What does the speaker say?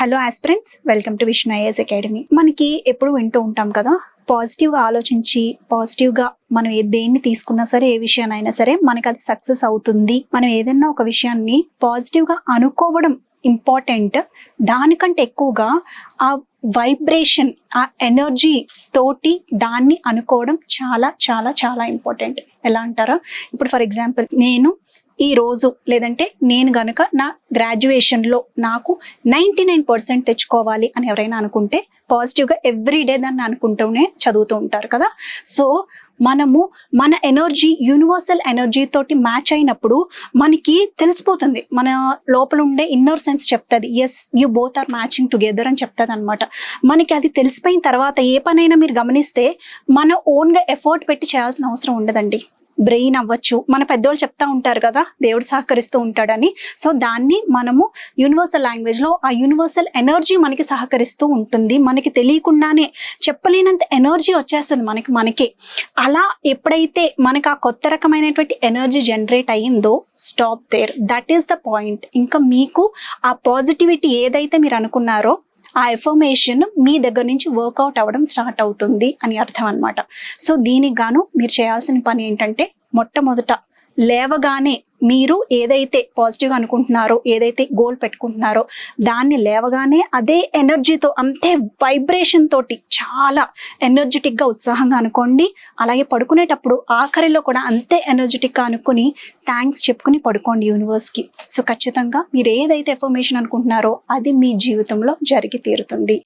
Hello aspirants, welcome to Vishnu IAS academy. మనకి ఎప్పుడు వింటూ ఉంటాం కదా, పాజిటివ్గా ఆలోచించి పాజిటివ్గా మనం దేన్ని తీసుకున్నా సరే, ఏ విషయాన్నైనా సరే మనకి అది సక్సెస్ అవుతుంది. మనం ఏదైనా ఒక విషయాన్ని పాజిటివ్గా అనుకోవడం ఇంపార్టెంట్. దానికంటే ఎక్కువగా ఆ వైబ్రేషన్, ఆ ఎనర్జీ తోటి దాన్ని అనుకోవడం చాలా చాలా చాలా ఇంపార్టెంట్. ఎలా అంటారా, ఇప్పుడు ఫర్ ఎగ్జాంపుల్ ఈ రోజు లేదంటే నేను గనుక నా గ్రాడ్యుయేషన్లో నాకు 99% తెచ్చుకోవాలి అని ఎవరైనా అనుకుంటే పాజిటివ్గా ఎవ్రీడే దాన్ని అనుకుంటూనే చదువుతూ ఉంటారు కదా. సో మనము మన ఎనర్జీ యూనివర్సల్ ఎనర్జీ తోటి మ్యాచ్ అయినప్పుడు మనకి తెలిసిపోతుంది, మన లోపల ఉండే ఇన్నర్ సెన్స్ చెప్తుంది, yes you both are matching together అని చెప్తుంది అనమాట. మనకి అది తెలిసిపోయిన తర్వాత ఏ పనైనా మీరు గమనిస్తే మన ఓన్గా ఎఫర్ట్ పెట్టి చేయాల్సిన అవసరం ఉండదండి. బ్రెయిన్ అవ్వచ్చు, మన పెద్దోళ్ళు చెప్తా ఉంటారు కదా, దేవుడు సహకరిస్తూ ఉంటాడని. సో దాన్ని మనము యూనివర్సల్ లాంగ్వేజ్లో ఆ యూనివర్సల్ ఎనర్జీ మనకి సహకరిస్తూ ఉంటుంది. మనకి తెలియకుండానే చెప్పలేనంత ఎనర్జీ వచ్చేస్తుంది మనకే. అలా ఎప్పుడైతే మనకు ఆ కొత్త రకమైనటువంటి ఎనర్జీ జనరేట్ అయ్యిందో, stop there, that is the point. ఇంకా మీకు ఆ పాజిటివిటీ ఏదైతే మీరు అనుకున్నారో ఆ ఎఫర్మేషన్ మీ దగ్గర నుంచి వర్కౌట్ అవ్వడం స్టార్ట్ అవుతుంది అని అర్థం అనమాట. సో దీనికి గాను మీరు చేయాల్సిన పని ఏంటంటే, మొట్టమొదట లేవగానే మీరు ఏదైతే పాజిటివ్గా అనుకుంటున్నారో, ఏదైతే గోల్ పెట్టుకుంటున్నారో దాన్ని లేవగానే అదే ఎనర్జీతో, అంతే వైబ్రేషన్ తోటి చాలా ఎనర్జెటిక్గా ఉత్సాహంగా అనుకోండి. అలాగే పడుకునేటప్పుడు ఆఖరిలో కూడా అంతే ఎనర్జెటిక్గా అనుకుని థ్యాంక్స్ చెప్పుకుని పడుకోండి యూనివర్స్కి. సో ఖచ్చితంగా మీరు ఏదైతే ఎఫర్మేషన్ అనుకుంటున్నారో అది మీ జీవితంలో జరిగి తీరుతుంది.